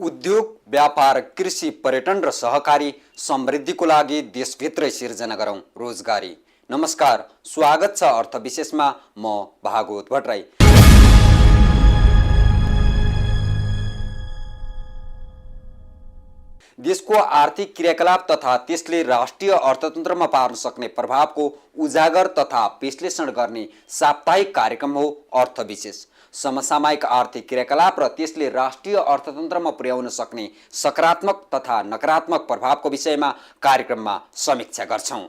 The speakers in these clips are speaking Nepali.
उद्योग, व्यापार, कृषि, पर्यटन र सहकारी समृद्धिको लागि देशभित्रै सिर्जना गरौँ रोजगारी। नमस्कार, स्वागत छ अर्थ विशेषमा। म भागवत भट्टराई। देशको आर्थिक क्रियाकलाप तथा त्यसले राष्ट्रिय अर्थतन्त्रमा पार्न सक्ने प्रभावको उजागर तथा विश्लेषण गर्ने साप्ताहिक कार्यक्रम हो अर्थ विशेष। समसामयिक आर्थिक क्रियाकलाप र त्यसले राष्ट्रिय अर्थतन्त्रमा पुर्याउन सक्ने सकारात्मक तथा नकारात्मक प्रभावको विषयमा कार्यक्रममा समीक्षा गर्छौं।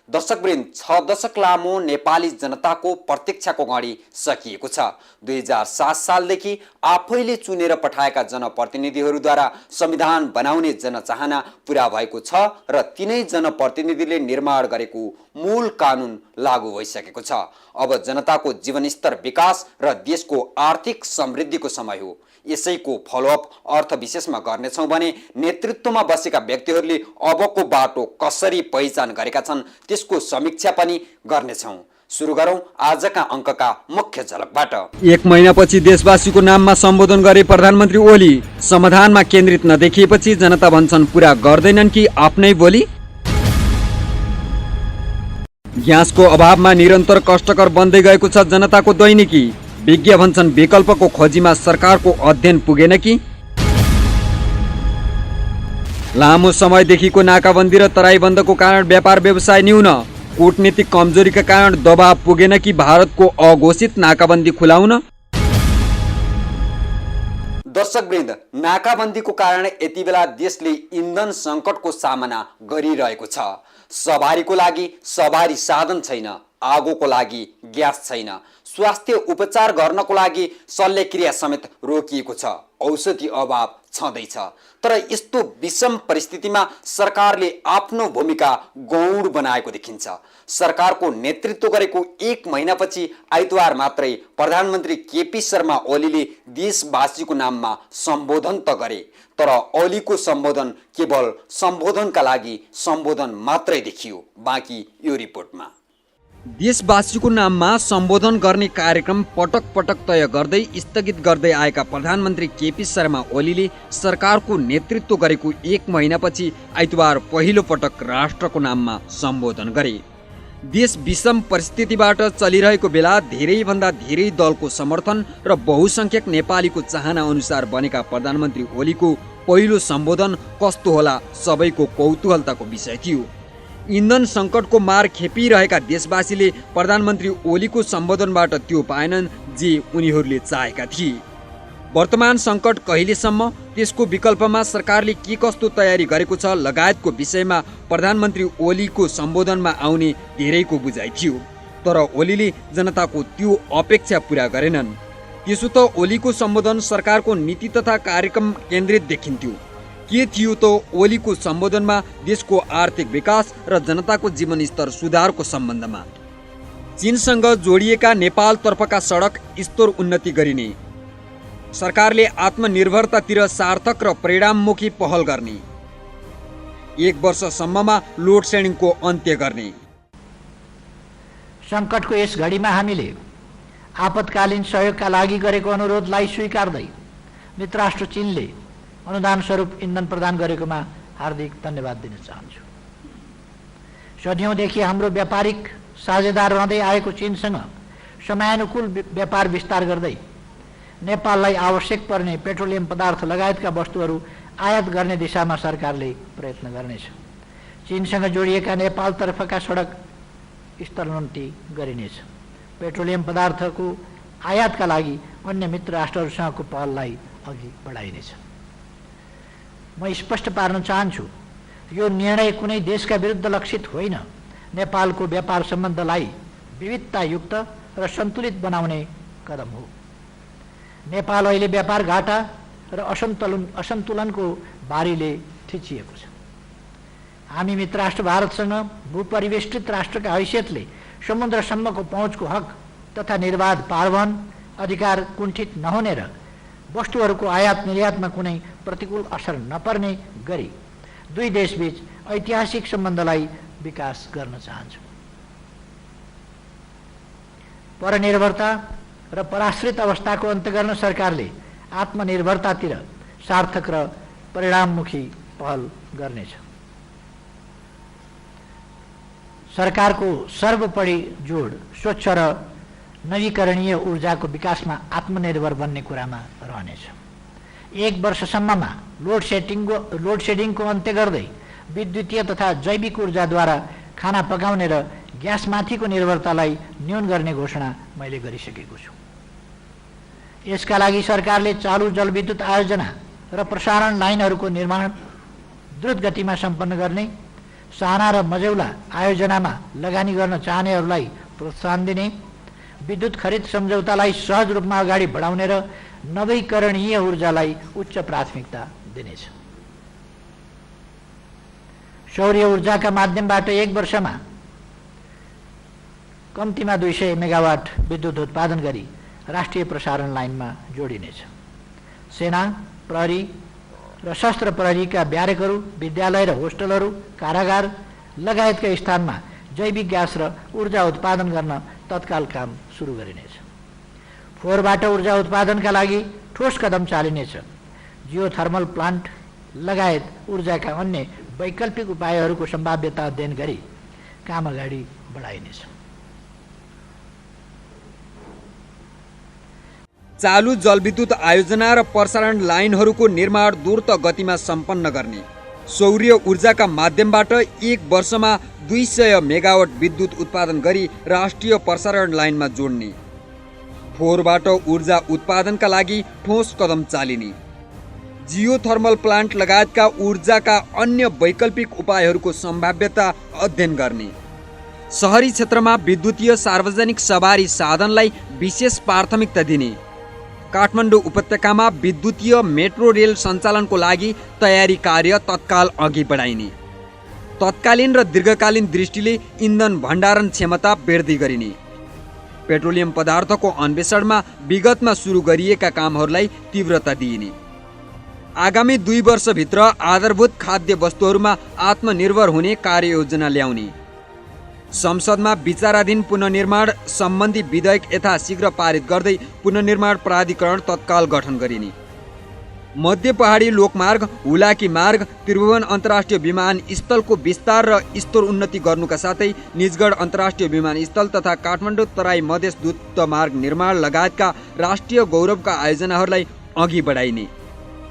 दर्शकवृन्द, 6 दशक लामो नेपाली जनताको प्रतीक्षाको घडी सकिएको छ। 2007 सालदेखि आफैले चुनेर पठाएका जनप्रतिनिधिहरूद्वारा संविधान बनाउने जनचाहना पूरा भएको छ र तिनै जनप्रतिनिधिले निर्माण गरेको मूल कानुन लागू भइसकेको छ। अब जनताको जीवनस्तर विकास र देशको आर्थिक समृद्धिको समय हो। यसैको फलोअप अर्थ विशेषमा गर्नेछौँ भने नेतृत्वमा बसेका व्यक्तिहरूले अबको बाटो कसरी पहिचान गरेका छन् त्यसको समीक्षा पनि गर्नेछौँ। सुरु गरौँ आजका अङ्कका मुख्य झलकबाट। 1 महिनापछि देशवासीको नाममा सम्बोधन गरे प्रधानमन्त्री ओली। समाधानमा केन्द्रित नदेखिएपछि जनता भन्छन् पूरा गर्दैनन् कि आफ्नै बोली। ग्यासको अभावमा निरन्तर कष्टकर बन्दै गएको छ जनताको दैनिकी। विज्ञ भन्छन् विकल्पको खोजीमा सरकारको अध्ययन पुगेन कि। लामो समयदेखिको नाकाबन्दी र तराई बन्दको कारण व्यापार व्यवसाय न्यून। कूटनीतिक कमजोरीका कारण दबाव पुगेन कि भारतको अघोषित नाकाबन्दी खुलाउन। दर्शकवृन्द, नाकाबन्दीको कारण यति बेला देशले इन्धन सङ्कटको सामना गरिरहेको छ। सवारीको लागि सवारी साधन छैन, आगोको लागि ग्यास छैन, स्वास्थ्य उपचार गर्नको लागि शल्यक्रिया समेत रोकिएको छ, औषधि अभाव छँदैछ। तर यस्तो विषम परिस्थितिमा सरकारले आफ्नो भूमिका गौण बनाएको देखिन्छ। सरकारको नेतृत्व गरेको 1 महिनापछि आइतबार मात्रै प्रधानमन्त्री केपी शर्मा ओलीले देशवासीको नाममा सम्बोधन त गरे, तर ओलीको सम्बोधन केवल सम्बोधनका लागि सम्बोधन मात्रै देखियो। बाँकी यो रिपोर्टमा। देशवासीको नाममा सम्बोधन गर्ने कार्यक्रम पटक पटक तय गर्दै स्थगित गर्दै आएका प्रधानमन्त्री केपी शर्मा ओलीले सरकारको नेतृत्व गरेको 1 महिनापछि आइतबार पहिलो पटक राष्ट्रको नाममा सम्बोधन गरे। देश विषम परिस्थितिबाट चलिरहेको बेला धेरैभन्दा धेरै दलको समर्थन र बहुसंख्यक नेपालीको चाहना अनुसार बनेका प्रधानमन्त्री ओलीको पहिलो सम्बोधन कस्तो होला सबैको कौतूहलताको विषय थियो। इन्धन सङ्कटको मार खेपिरहेका देशवासीले प्रधानमन्त्री ओलीको सम्बोधनबाट त्यो पाएनन् जे उनीहरूले चाहेका थिए। वर्तमान सङ्कट कहिलेसम्म, त्यसको विकल्पमा सरकारले के कस्तो तयारी गरेको छ लगायतको विषयमा प्रधानमन्त्री ओलीको सम्बोधनमा आउने धेरैको बुझाइ थियो। तर ओलीले जनताको त्यो अपेक्षा पूरा गरेनन्। त्यसो त ओलीको सम्बोधन सरकारको नीति तथा कार्यक्रम केन्द्रित देखिन्थ्यो। के थियो त ओलीको सम्बोधनमा देशको आर्थिक विकास र जनताको जीवनस्तर सुधारको सम्बन्धमा। चीनसँग जोडिएका नेपालतर्फका सडक स्तर उन्नति गरिने, सरकारले आत्मनिर्भरतातिर सार्थक र परिणाममुखी पहल गर्ने, 1 वर्षसम्ममा लोड सेडिङको अन्त्य गर्ने। सङ्कटको यस घडीमा हामीले आपतकालीन सहयोगका लागि गरेको अनुरोधलाई स्वीकार्दै मित्रराष्ट्र चीनले अनुदान स्वरूप इन्धन प्रदान गरेकोमा हार्दिक धन्यवाद दिन चाहन्छु। सदियौँदेखि हाम्रो व्यापारिक साझेदार रहँदै आएको चीनसँग समयानुकूल व्यापार विस्तार गर्दै नेपाललाई आवश्यक पर्ने पेट्रोलियम पदार्थ लगायतका वस्तुहरू आयात गर्ने दिशामा सरकारले प्रयत्न गर्नेछ। चीनसँग जोडिएका नेपालतर्फका सडक स्तरोन्नति गरिनेछ। पेट्रोलियम पदार्थको आयातका लागि अन्य मित्र राष्ट्रहरूसँगको पहललाई अघि बढाइनेछ। म स्पष्ट पार्न चाहन्छु, यो निर्णय कुनै देशका विरुद्ध लक्षित होइन, नेपालको व्यापार सम्बन्धलाई विविधतायुक्त र सन्तुलित बनाउने कदम हो। नेपाल अहिले व्यापार घाटा र असन्तुलनको बारीले थिचिएको छ। हामी मित्र राष्ट्र भारतसँग भूपरिवेष्टित राष्ट्रका हैसियतले समुद्रसम्मको पहुँचको हक तथा निर्बाध पारवहन अधिकार कुण्ठित नहुने र वस्तुहरूको आयात निर्यातमा कुनै प्रतिकूल असर नपर्ने गरी दुई देशबीच ऐतिहासिक सम्बन्धलाई विकास गर्न चाहन्छौँ। परनिर्भरता र पराश्रित अवस्थाको अन्त्य गर्न सरकारले आत्मनिर्भरतातिर सार्थक र परिणाममुखी पहल गर्नेछ। सरकारको सर्वोपरि जोड स्वच्छ र नवीकरणीय ऊर्जाको विकासमा आत्मनिर्भर बन्ने कुरामा रहनेछ। 1 वर्षसम्ममा लोड सेडिङको अन्त्य गर्दै विद्युतीय तथा जैविक ऊर्जाद्वारा खाना पकाउने र ग्यासमाथिको निर्भरतालाई न्यून गर्ने घोषणा मैले गरिसकेको छु। यसका लागि सरकारले चालु जलविद्युत आयोजना र प्रसारण लाइनहरूको निर्माण द्रुत गतिमा सम्पन्न गर्ने, साना र मझौला आयोजनामा लगानी गर्न चाहनेहरूलाई प्रोत्साहन दिने, विद्युत खरिद सम्झौतालाई सहज रूपमा अगाडि बढाउने र नवीकरणीय ऊर्जालाई उच्च प्राथमिकता दिनेछ। सौर्य ऊर्जाका माध्यमबाट 1 वर्षमा कम्तीमा 200 मेगावाट विद्युत उत्पादन गरी राष्ट्रिय प्रसारण लाइनमा जोडिनेछ। सेना, प्रहरी र सशस्त्र प्रहरीका ब्यारेकहरू, विद्यालय र होस्टलहरू, कारागार लगायतका स्थानमा जैविक ग्यास र ऊर्जा उत्पादन गर्न तत्काल काम सुरु गरिनेछ। फोहोरबाट ऊर्जा उत्पादनका लागि ठोस कदम चालिनेछ। जियोथर्मल प्लान्ट लगायत ऊर्जाका अन्य वैकल्पिक उपायहरूको सम्भाव्यता अध्ययन गरी काम अगाडि बढाइनेछ। चालु जलविद्युत आयोजना र प्रसारण लाइनहरूको निर्माण द्रुत गतिमा सम्पन्न गर्ने, सौर्य ऊर्जाका माध्यमबाट 1 वर्षमा 200 मेगावाट विद्युत उत्पादन गरी राष्ट्रिय प्रसारण लाइनमा जोड्ने, फोहोरबाट ऊर्जा उत्पादनका लागि ठोस कदम चालिने, जियोथर्मल प्लान्ट लगायतका ऊर्जाका अन्य वैकल्पिक उपायहरूको सम्भाव्यता अध्ययन गर्ने, सहरी क्षेत्रमा विद्युतीय सार्वजनिक सवारी साधनलाई विशेष प्राथमिकता दिने, काठमाडौँ उपत्यकामा विद्युतीय मेट्रो रेल सञ्चालनको लागि तयारी कार्य तत्काल अघि बढाइने, तत्कालीन र दीर्घकालीन दृष्टिले इन्धन भण्डारण क्षमता वृद्धि गरिने, पेट्रोलियम पदार्थको अन्वेषणमा विगतमा सुरु गरिएका कामहरूलाई तीव्रता दिइने, आगामी 2 वर्षभित्र आधारभूत खाद्य वस्तुहरूमा आत्मनिर्भर हुने कार्ययोजना ल्याउने, संसदमा विचाराधीन पुनर्निर्माण सम्बन्धी विधेयक यथाशीघ्र पारित गर्दै पुनर्निर्माण प्राधिकरण तत्काल गठन गरिने, मध्य पहाडी लोकमार्ग, हुलाकी मार्ग, त्रिभुवन अन्तर्राष्ट्रिय विमानस्थलको विस्तार र स्तर उन्नति गर्नुका साथै निजगढ अन्तर्राष्ट्रिय विमानस्थल तथा काठमाडौँ तराई मधेस द्रुत मार्ग निर्माण लगायतका राष्ट्रिय गौरवका आयोजनाहरूलाई अघि बढाइने,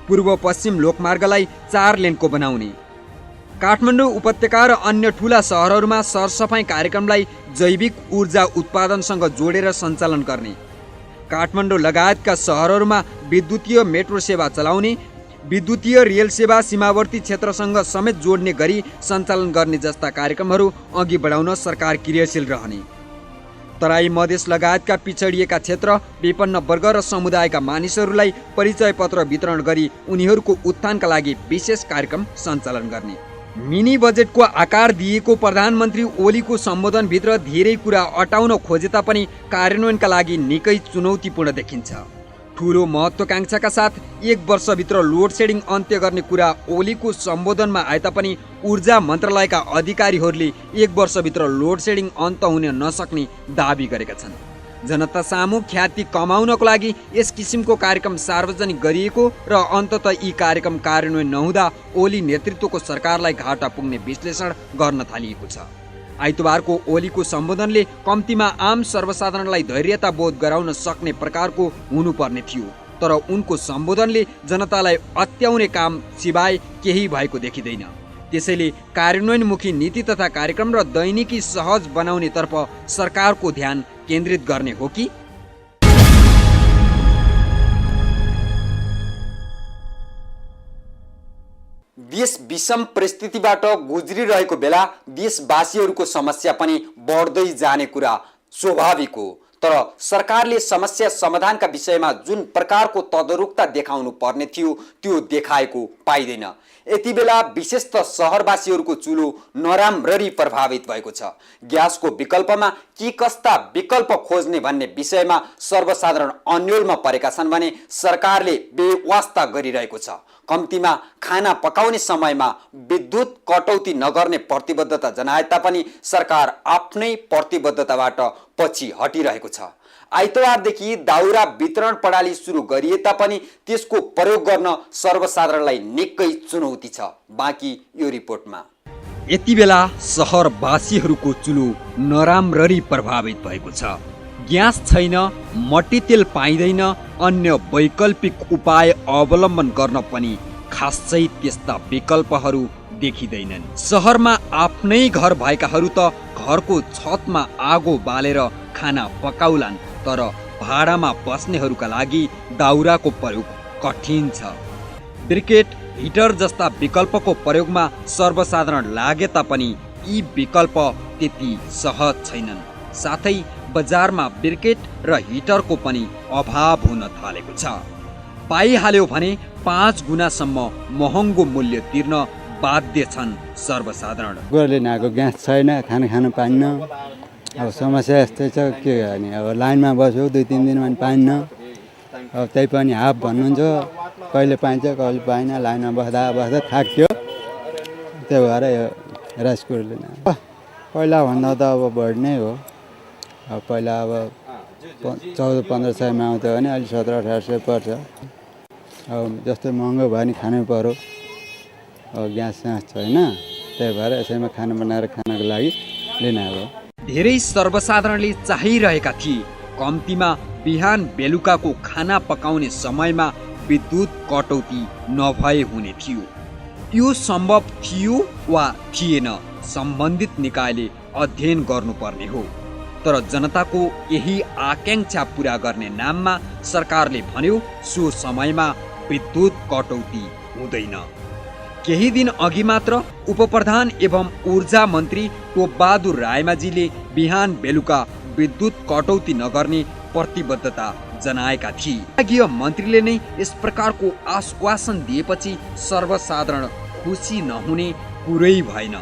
पूर्व पश्चिम लोकमार्गलाई 4 लेनको बनाउने, काठमाडौँ उपत्यका र अन्य ठुला सहरहरूमा सरसफाई कार्यक्रमलाई जैविक ऊर्जा उत्पादनसँग जोडेर सञ्चालन गर्ने, काठमाडौँ लगायतका सहरहरूमा विद्युतीय मेट्रो सेवा चलाउने, विद्युतीय रेल सेवा सीमावर्ती क्षेत्रसँग समेत जोड्ने गरी सञ्चालन गर्ने जस्ता कार्यक्रमहरू अघि बढाउन सरकार क्रियाशील रहने, तराई मधेस लगायतका पिछडिएका क्षेत्र, विपन्न वर्ग र समुदायका मानिसहरूलाई परिचय पत्र वितरण गरी उनीहरूको उत्थानका लागि विशेष कार्यक्रम सञ्चालन गर्ने। मिनी बजेटको आकार दिएको प्रधानमन्त्री ओलीको सम्बोधनभित्र धेरै कुरा अटाउन खोजे तापनि कार्यान्वयनका लागि निकै चुनौतीपूर्ण देखिन्छ। ठुलो महत्त्वाकांक्षाका साथ 1 वर्षभित्र लोड सेडिङ अन्त्य गर्ने कुरा ओलीको सम्बोधनमा आए तापनि ऊर्जा मन्त्रालयका अधिकारीहरूले 1 वर्षभित्र लोड सेडिङ अन्त हुन नसक्ने दाबी गरेका छन्। जनता सामु ख्याति कमाउनको लागि यस किसिमको कार्यक्रम सार्वजनिक गरिएको र अन्ततः यी कार्यक्रम कार्यान्वयन नहुँदा ओली नेतृत्वको सरकारलाई घाटा पुग्ने विश्लेषण गर्न थालिएको छ। आइतबारको ओलीको सम्बोधनले कम्तीमा आम सर्वसाधारणलाई धैर्यता बोध गराउन सक्ने प्रकारको हुनुपर्ने थियो, तर उनको सम्बोधनले जनतालाई अत्याउने काम सिवाय केही भएको देखिँदैन। त्यसैले कार्यान्वयनमुखी नीति तथा कार्यक्रम र दैनिकी सहज बनाउने तर्फ सरकारको ध्यान केन्द्रित गर्ने हो कि देश विषम परिस्थितिबाट गुज्रिरहेको बेला देशवासीहरूको समस्या पनि बढ्दै जाने कुरा स्वाभाविक हो, तर सरकारले समस्या समाधानका विषयमा जुन प्रकारको तदारुकता देखाउनु पर्ने थियो त्यो देखाएको पाइँदैन। यति बेला विशेषतः सहरवासीहरूको चुलो नराम्ररी प्रभावित भएको छ। ग्यासको विकल्पमा के कस्ता विकल्प खोज्ने भन्ने विषयमा सर्वसाधारण अन्योलमा परेका छन् भने सरकारले बेवास्ता गरिरहेको छ। कम्तीमा खाना पकाउने समयमा विद्युत कटौती नगर्ने प्रतिबद्धता जनाए तापनि सरकार आफ्नै प्रतिबद्धताबाट पछि हटिरहेको छ। आइतबारदेखि दाउरा वितरण प्रणाली सुरु गरिए तापनि त्यसको प्रयोग गर्न सर्वसाधारणलाई निकै चुनौती छ। बाँकी यो रिपोर्टमा। यति बेला सहरवासीहरूको चुलो नराम्ररी प्रभावित भएको छ। ग्यास छैन, मट्टीतेल पाइँदैन, अन्य वैकल्पिक उपाय अवलम्बन गर्न पनि खासै त्यस्ता विकल्पहरू देखिँदैनन्। सहरमा आफ्नै घर भएकाहरू त घरको छतमा आगो बालेर खाना पकाउलान्, तर भाडामा बस्नेहरूका लागि दाउराको प्रयोग कठिन छ। ब्रिकेट, हिटर जस्ता विकल्पको प्रयोगमा सर्वसाधारण लागे तापनि यी विकल्प त्यति सहज छैनन्। साथै बजारमा ब्रिकेट र हिटरको पनि अभाव हुन थालेको छ। पाइहाल्यो भने 5 गुणासम्म महँगो मूल्य तिर्न बाध्य छन् सर्वसाधारण। गोरले नआएको ग्यास छैन, खाना खानु पाइन्न। अब समस्या यस्तै छ, के गर्ने। अब लाइनमा बस्यो 2-3 दिन पनि पाइन्न। अब त्यही पनि हाफ भन्नुहुन्छ, कहिले पाइन्छ कहिले पाइन्न। लाइनमा बस्दा बस्दा थाक्यो, त्यही भएर यो राइस कुकरले न। पहिलाभन्दा त अब बढी नै हो। अब पहिला अब 1400-1500 सयमा आउँथ्यो भने अहिले 1700-1800 पर्छ। अब जस्तै महँगो भयो भने खानै पर्यो। अब ग्यास छैन, त्यही भएर यसैमा खाना बनाएर खानको लागि लिन आएको। धेरै सर्वसाधारणले चाहिरहेका थिए कम्तीमा बिहान बेलुकाको खाना पकाउने समयमा विद्युत कटौती नभए हुने थियो। यो सम्भव थियो वा थिएन, सम्बन्धित निकायले अध्ययन गर्नुपर्ने हो। तर जनताको यही आकांक्षा पूरा गर्ने नाममा सरकारले भन्यो सो समयमा विद्युत कटौती हुँदैन। केही दिन अघि मात्र उपप्रधान एवं ऊर्जा मन्त्री टोपबहादुर रायमाझीले बिहान बेलुका विद्युत कटौती नगर्ने प्रतिबद्धता जनाएका थिए। विभागीय मन्त्रीले नै यस प्रकारको आश्वासन दिएपछि सर्वसाधारण खुसी नहुने कुरै भएन।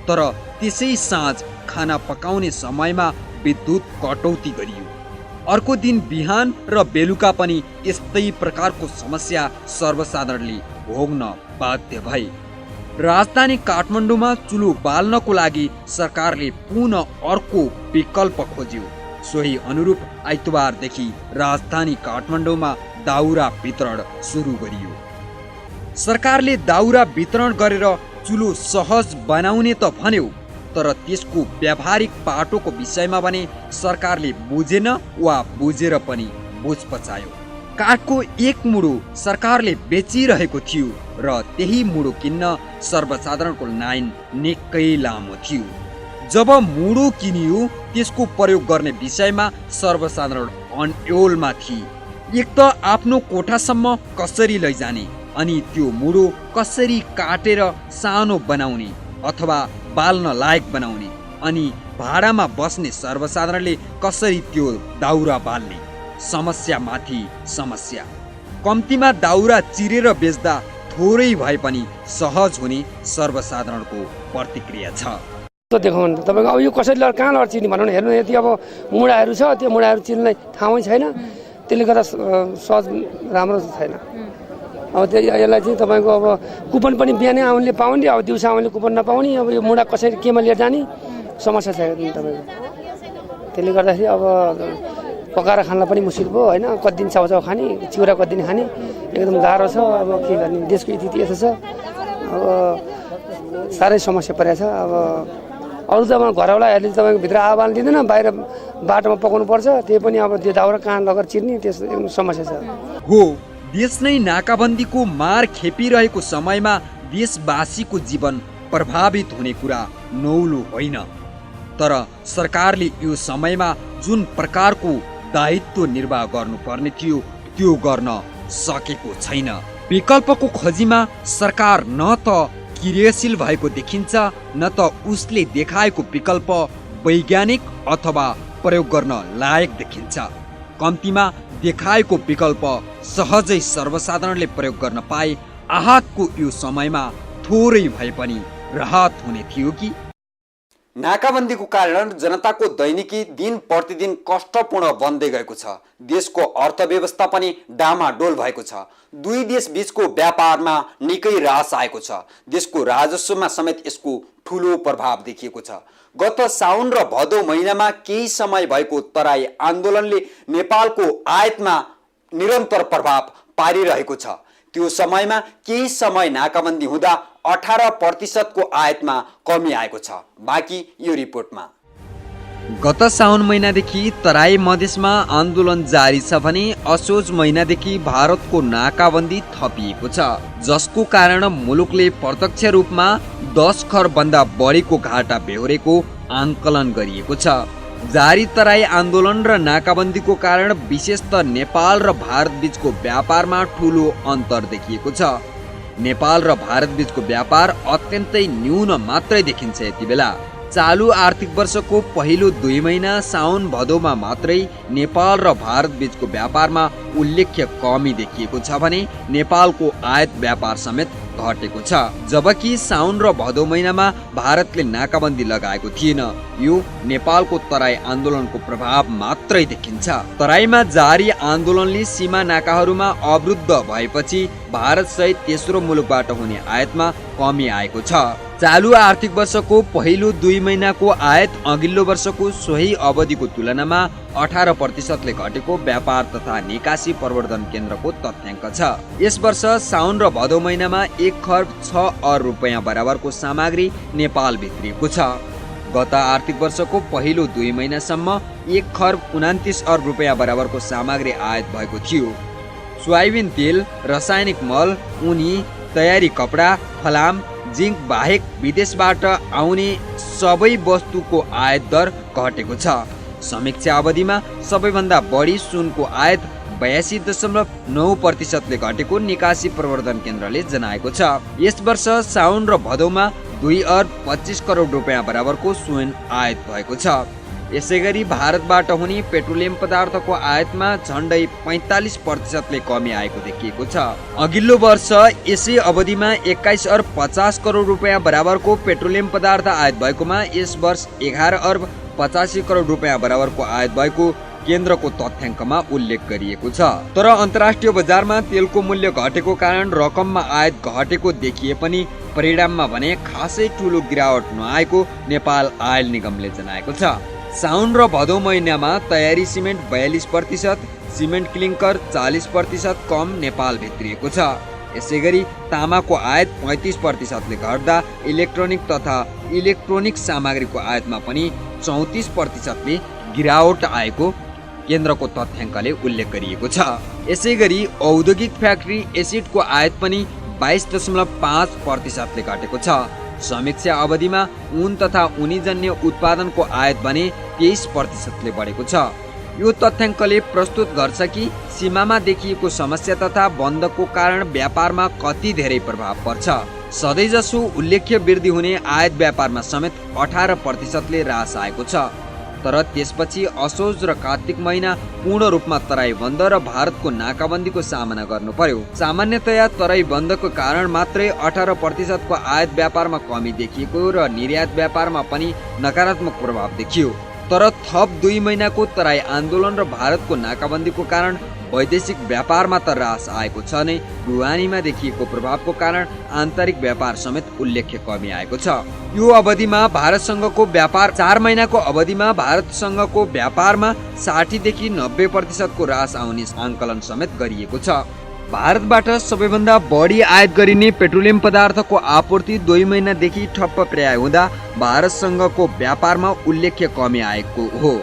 तर त्यसै साँझ खाना पकाउने समयमा विद्युत कटौती गरियो। अर्को दिन बिहान र बेलुका पनि यस्तै प्रकारको समस्या सर्वसाधारणले भोग्न बाध्य भए। राजधानी काठमाडौँमा चुलो बाल्नको लागि सरकारले पुनः अर्को विकल्प खोज्यो। सोही अनुरूप आइतबारदेखि राजधानी काठमाडौँमा दाउरा वितरण सुरु गरियो। सरकारले दाउरा वितरण गरेर चुलो सहज बनाउने त भन्यो, तर त्यसको व्यावहारिक पाटोको विषयमा भने सरकारले बुझेन वा बुझेर पनि बुझ पचायो। काठको एक मुडो सरकारले बेचिरहेको थियो र त्यही मुडो किन्न सर्वसाधारणको लाइन निकै लामो थियो। जब मुडो किनियो त्यसको प्रयोग गर्ने विषयमा सर्वसाधारण अन्योलमा थिए। एक त आफ्नो कोठासम्म कसरी लैजाने, अनि त्यो मुडो कसरी काटेर सानो बनाउने अथवा बाल्न लायक बनाउने, अनि भाडामा बस्ने सर्वसाधारणले कसरी त्यो दाउरा बाल्ने। समस्या माथि समस्या। कम्तीमा दाउरा चिरेर बेच्दा थोरै भए पनि सहज हुने सर्वसाधारणको प्रतिक्रिया छ। त्यो देखाउनु तपाईको अब यो कसरी लड कहाँ लड चिर्ने भनौँ न। हेर्नु यति अब मुढाहरू छ, त्यो मुढाहरू चिर्नलाई ठाउँै छैन, त्यसले गर्दा सहज राम्रो छैन। अब यसलाई चाहिँ तपाईँको अब कुपन पनि बिहानै आउनेले पाउने, अब दिउँसो आउनेले कुपन नपाउने। अब यो मुढा कसरी केमा लिएर जाने समस्या छ तपाईँको। त्यसले गर्दाखेरि अब पकाएर खानलाई पनि मुस्किल भयो होइन। कति दिन चाउचाउ खाने, चिउरा कति दिन खाने, एकदम गाह्रो छ। अब के गर्ने, देशको स्थिति यस्तो छ। अब साह्रै समस्या परेको छ। अब अरू त अब घरवालाहरूले तपाईँको भित्र हावा बाल्न दिँदैन, बाहिर बाटोमा पकाउनु पर्छ। त्यही पनि अब त्यो दाउरा कहाँ लगेर चिर्ने, त्यस्तो एकदम समस्या छ। हो, देश नै नाकाबन्दीको मार खेपिरहेको समयमा देशवासीको जीवन प्रभावित हुने कुरा नौलो होइन। तर सरकारले यो समयमा जुन प्रकारको दायित्व निर्वाह गर्नुपर्ने थियो त्यो गर्न सकेको छैन। विकल्पको खोजीमा सरकार न त क्रियाशील भएको देखिन्छ, न त उसले देखाएको विकल्प वैज्ञानिक अथवा प्रयोग गर्न लायक देखिन्छ। कम्तीमा देखाएको विकल्प सहजै सर्वसाधारणले प्रयोग गर्न पाए आहतको यो समयमा थोरै भए पनि राहत हुने थियो कि। नाकाबन्दीको कारण जनताको दैनिकी दिन प्रतिदिन कष्टपूर्ण बन्दै गएको छ। देशको अर्थव्यवस्था पनि डामाडोल भएको छ। दुई देश बीचको व्यापारमा निकै ह्रास आएको छ। देशको राजस्वमा समेत यसको ठूलो प्रभाव देखिएको छ। गत साउन र भदौ महिनामा केही समय भएको तराई आन्दोलनले नेपालको आयातमा निरन्तर प्रभाव पारिरहेको छ। त्यो समयमा केही समय नाकाबन्दी हुँदा 18% को आयातमा कमी आएको छ। बाँकी यो रिपोर्टमा। गत साउन महिनादेखि तराई मधेसमा आन्दोलन जारी छ भने असोज महिनादेखि भारतको नाकाबन्दी थपिएको छ, जसको कारण मुलुकले प्रत्यक्ष रूपमा 10 खरबभन्दा बढीको घाटा बेहोरेको आंकलन गरिएको छ। जारी तराई आन्दोलन र नाकाबन्दीको कारण विशेषतः नेपाल र भारत बीचको व्यापारमा ठूलो अन्तर देखिएको छ। नेपाल र भारत बीचको व्यापार अत्यन्तै न्यून मात्रै देखिन्छ। यति बेला चालु आर्थिक वर्षको पहिलो 2 महिना साउन भदौमा मात्रै नेपाल र भारत बीचको व्यापारमा उल्लेख्य कमी देखिएको छ भने नेपालको आयात व्यापार समेत घटेको छ। जबकि साउन र भदौ महिनामा भारतले नाकाबन्दी लगाएको थिएन। यो नेपालको तराई आन्दोलनको प्रभाव मात्रै देखिन्छ। तराईमा जारी आन्दोलनले सीमा नाकाहरूमा अवरुद्ध भएपछि भारत सहित तेस्रो मुलुकबाट हुने आयातमा कमी आएको छ। चालु आर्थिक वर्षको पहिलो 2 महिनाको आयात अघिल्लो वर्षको सोही अवधिको तुलनामा 18% ले घटेको व्यापार तथा निकासी प्रवर्धन केन्द्रको तथ्याङ्क छ। यस वर्ष साउन र भदौ महिनामा 1 खर्ब 6 अर्ब रुपैयाँ बराबरको सामग्री नेपाल भित्रिएको छ। गत आर्थिक वर्षको पहिलो 2 महिनासम्म 1 खर्ब 29 अर्ब रुपैयाँ बराबरको सामग्री आयात भएको थियो। सोयाबिन तेल, रासायनिक मल, उनी, तयारी कपडा, फलाम, जिंक बाहेक विदेशबाट आउने सबै वस्तुको आयात दर घटेको छ। समीक्षा अवधिमा सबैभन्दा बढी सुनको आयात 82.9% ले घटेको निकासी प्रवर्धन केन्द्रले जनाएको छ। यस वर्ष साउन र भदौमा 2 अर्ब 25 करोड रुपैयाँ बराबरको सुन आयात भएको छ। यसैगरी भारतबाट हुने पेट्रोलियम पदार्थको आयातमा झण्डै 45% ले कमी आएको देखिएको छ। अघिल्लो वर्ष यसै अवधिमा 21 अर्ब 50 करोड रुपैयाँ बराबरको पेट्रोलियम पदार्थ आयात भएकोमा यस वर्ष 11 अर्ब 85 करोड रुपैयाँ बराबरको आयात भएको केन्द्रको तथ्याङ्कमा उल्लेख गरिएको छ। तर अन्तर्राष्ट्रिय बजारमा तेलको मूल्य घटेको कारण रकममा आयात घटेको देखिए पनि परिणाममा भने खासै ठूलो गिरावट नआएको नेपाल आयल निगमले जनाएको छ। साउन र भदौ महिनामा तयारी सिमेन्ट 42%, सिमेन्ट क्लिङ्कर 40% कम नेपाल भित्रिएको छ। यसैगरी तामाको आयात 35% ले घट्दा इलेक्ट्रोनिक तथा इलेक्ट्रोनिक सामग्रीको आयातमा पनि 34% ले गिरावट आएको केन्द्रको तथ्याङ्कले उल्लेख गरिएको छ। यसैगरी औद्योगिक फ्याक्ट्री एसिडको आयात पनि 22.5% ले घटेको छ। समीक्षा अवधिमा ऊन तथा ऊनीजन्य उत्पादनको आयात भने 23% ले बढेको छ। यो तथ्याङ्कले प्रस्तुत गर्छ कि सीमामा देखिएको समस्या तथा बन्दको कारण व्यापारमा कति धेरै प्रभाव पर्छ। सधैँजसो उल्लेख्य वृद्धि हुने आयात व्यापारमा समेत 18% ले ह्रास आएको छ। तर त्यसपछि असोज र कार्तिक महिना पूर्ण रूपमा तराई बन्द र भारतको नाकाबन्दीको सामना गर्नु पर्यो। सामान्यतया तराई बन्दको कारण मात्रै 18% को आयात व्यापारमा कमी देखिएको र निर्यात व्यापारमा पनि नकारात्मक प्रभाव देखियो। तर थप 2 महिनाको तराई आन्दोलन र भारतको नाकाबन्दीको कारण वैदेशिक व्यापारमा त ह्रास आएको छ नै, ढुवानीमा देखिएको प्रभावको कारण आन्तरिक व्यापार समेत उल्लेख्य कमी आएको छ। यो अवधिमा भारतसँगको व्यापार 4 महिनाको अवधिमा भारतसँगको व्यापारमा 60 देखि 90% को ह्रास आउने आंकलन समेत गरिएको छ। भारतबाट सबैभन्दा बढी आयात गरिने पेट्रोलियम पदार्थको आपूर्ति 2 महिनादेखि ठप्प प्राय हुँदा भारतसँगको व्यापारमा उल्लेख्य कमी आएको हो।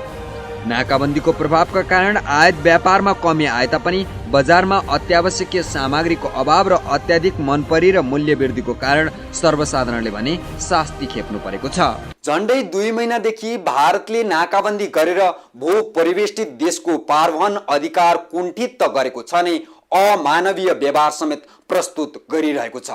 नाकाबन्दीको प्रभावका कारण आयात व्यापारमा कमी आए तापनि बजारमा अत्यावश्यकीय सामग्रीको अभाव र अत्याधिक मनपरी र मूल्य वृद्धिको कारण सर्वसाधारणले भने शास्ति खेप्नु परेको छ। झण्डै 2 महिनादेखि भारतले नाकाबन्दी गरेर भू परिवेष्टित देशको पारवहन अधिकार कुण्ठित त गरेको छ नै, अमानवीय व्यवहार समेत प्रस्तुत गरिरहेको छ।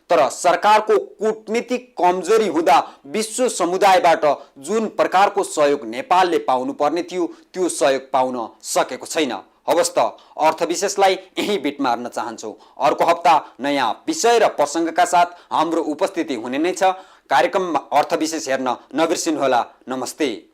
तर सरकारको कूटनीतिक कमजोरी हुँदा विश्व समुदायबाट जुन प्रकारको सहयोग नेपालले पाउनुपर्ने थियो त्यो सहयोग पाउन सकेको छैन। हवस् त अर्थविशेषलाई यही बिट मार्न चाहन्छौँ। अर्को हप्ता नयाँ विषय र प्रसङ्गका साथ हाम्रो उपस्थिति हुने नै छ। कार्यक्रम अर्थविशेष हेर्न नबिर्सिनुहोला। नमस्ते।